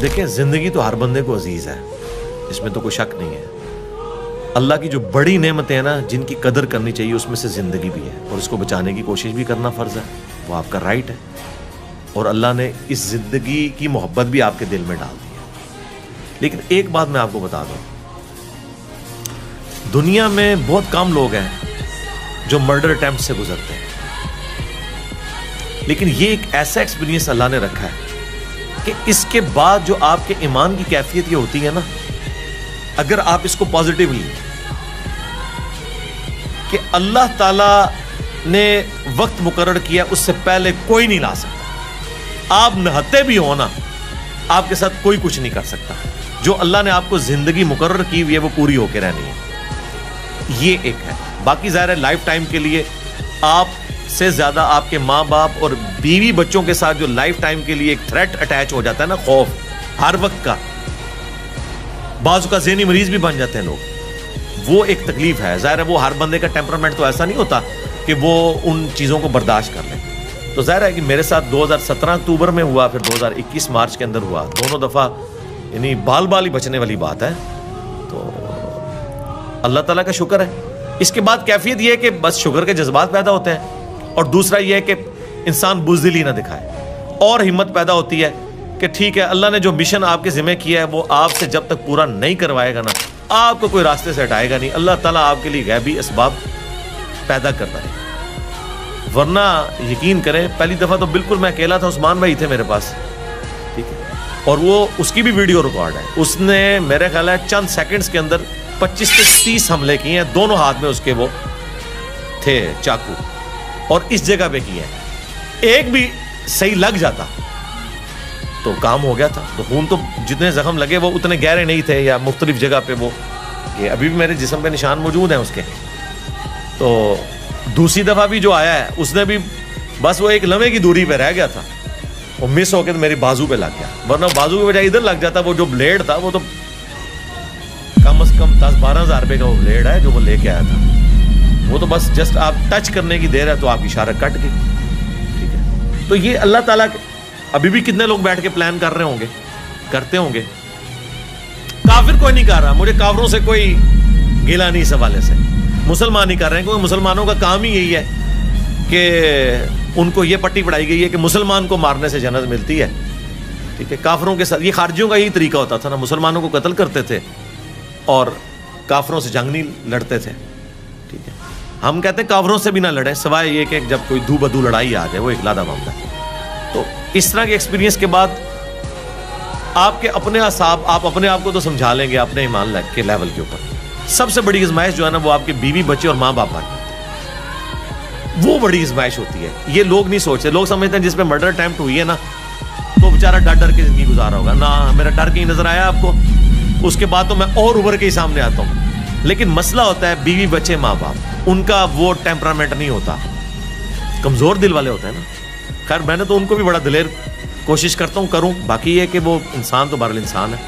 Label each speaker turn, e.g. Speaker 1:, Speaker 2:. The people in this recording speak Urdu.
Speaker 1: دیکھیں زندگی تو ہر بندے کو عزیز ہے، اس میں تو کوئی شک نہیں ہے. اللہ کی جو بڑی نعمتیں ہیں نا جن کی قدر کرنی چاہیے اس میں سے زندگی بھی ہے، اور اس کو بچانے کی کوشش بھی کرنا فرض ہے، وہ آپ کا رائٹ ہے. اور اللہ نے اس زندگی کی محبت بھی آپ کے دل میں ڈال دی ہے. لیکن ایک بات میں آپ کو بتا دوں، دنیا میں بہت کم لوگ ہیں جو مرڈر اٹیمپٹ سے گزرتے ہیں، لیکن یہ ایک ایسا ایکسپیرینس اللہ نے رکھا ہے کہ اس کے بعد جو آپ کے ایمان کی کیفیت یہ ہوتی ہے نا، اگر آپ اس کو پازیٹیولی کہ اللہ تعالی نے وقت مقرر کیا اس سے پہلے کوئی نہیں لا سکتا، آپ نہتے بھی ہو نا آپ کے ساتھ کوئی کچھ نہیں کر سکتا. جو اللہ نے آپ کو زندگی مقرر کی ہوئی ہے وہ پوری ہو کے رہنی ہے، یہ ایک ہے. باقی ظاہر ہے لائف ٹائم کے لیے آپ سے زیادہ آپ کے ماں باپ اور بیوی بچوں کے ساتھ جو لائف ٹائم کے لیے ایک تھریٹ اٹیچ ہو جاتا ہے نا، خوف ہر وقت کا، بعض کا ذہنی مریض بھی بن جاتے ہیں لوگ، وہ ایک تکلیف ہے. ظاہر ہے وہ ہر بندے کا ٹیمپرامنٹ تو ایسا نہیں ہوتا کہ وہ ان چیزوں کو برداشت کر لے. تو ظاہر ہے کہ میرے ساتھ 2017 اکتوبر میں ہوا، پھر 2021 مارچ کے اندر ہوا، دونوں دفعہ یعنی بال بال ہی بچنے والی بات ہے. تو اللہ تعالیٰ کا شکر ہے. اس کے بعد کیفیت یہ ہے کہ بس شکر کے جذبات پیدا ہوتے ہیں، اور دوسرا یہ ہے کہ انسان بزدلی نہ دکھائے، اور ہمت پیدا ہوتی ہے کہ ٹھیک ہے اللہ نے جو مشن آپ کے ذمہ کیا ہے وہ آپ سے جب تک پورا نہیں کروائے گا نا آپ کو کوئی راستے سے ہٹائے گا نہیں. اللہ تعالیٰ آپ کے لیے غیبی اسباب پیدا کرتا ہے. ورنہ یقین کریں پہلی دفعہ تو بالکل میں اکیلا تھا، عثمان بھائی تھے میرے پاس، ٹھیک ہے، اور وہ اس کی بھی ویڈیو ریکارڈ ہے. اس نے میرے خیال ہے چند سیکنڈز کے اندر 25 سے 30 حملے کیے ہیں، دونوں ہاتھ میں اس کے وہ تھے چاقو، اور اس جگہ پہ کیے ہیں. ایک بھی صحیح لگ جاتا تو کام ہو گیا تھا. تو خون تو جتنے زخم لگے وہ اتنے گہرے نہیں تھے، یا مختلف جگہ پہ وہ کہ ابھی بھی میرے جسم پہ نشان موجود ہیں اس کے. تو دوسری دفعہ بھی جو آیا ہے اس نے بھی بس وہ ایک لمحے کی دوری پہ رہ گیا تھا، وہ مس ہو کے میری بازو پہ لگ گیا، ورنہ بازو کے بجائے ادھر لگ جاتا. وہ جو بلیڈ تھا وہ تو کم از کم 10-12 ہزار روپے کا وہ بلیڈ ہے جو وہ لے کے آیا تھا. وہ تو بس جسٹ آپ ٹچ کرنے کی دیر ہے تو آپ کی اشارہ کٹ گئی. ٹھیک ہے، تو یہ اللہ تعالیٰ ابھی بھی کتنے لوگ بیٹھ کے پلان کر رہے ہوں گے، کرتے ہوں گے. کافر کوئی نہیں کر رہا، مجھے کافروں سے کوئی گلا نہیں اس حوالے سے. مسلمان ہی کر رہے ہیں کیونکہ مسلمانوں کا کام ہی یہی ہے کہ ان کو یہ پٹی پڑھائی گئی ہے کہ مسلمان کو مارنے سے جنت ملتی ہے. ٹھیک ہے، کافروں کے ساتھ یہ خارجیوں کا یہی طریقہ ہوتا تھا نا، مسلمانوں کو قتل کرتے تھے اور کافروں سے جنگ نہیں لڑتے تھے. ٹھیک ہے، ہم کہتے ہیں کافروں سے بھی نہ لڑیں سوائے یہ کہ جب کوئی دو بدو لڑائی آ جائے، وہ ایک علیحدہ معاملہ ہے. تو اس طرح کے ایکسپیرینس کے بعد آپ کے اپنے اعصاب، آپ اپنے آپ کو تو سمجھا لیں گے اپنے ایمان کے لیول کے اوپر. سب سے بڑی آزمائش جو ہے نا وہ آپ کے بیوی بچے اور ماں باپ بن جاتے ہیں، وہ بڑی آزمائش ہوتی ہے. یہ لوگ نہیں سوچتے، لوگ سمجھتے ہیں جس پہ مرڈر اٹیمپٹ ہوئی ہے نا تو بیچارہ ڈر ڈر کے زندگی گزارا ہوگا. نہ میرا ڈر کہیں نظر آیا آپ کو؟ اس کے بعد تو میں اور ابھر کے ہی سامنے آتا ہوں. لیکن مسئلہ ہوتا ہے بیوی بچے ماں باپ، ان کا وہ ٹیمپرامنٹ نہیں ہوتا، کمزور دل والے ہوتے ہیں نا. خیر میں نے تو ان کو بھی بڑا دلیر کوشش کرتا ہوں کروں، باقی یہ کہ وہ انسان تو بہرحال انسان ہے.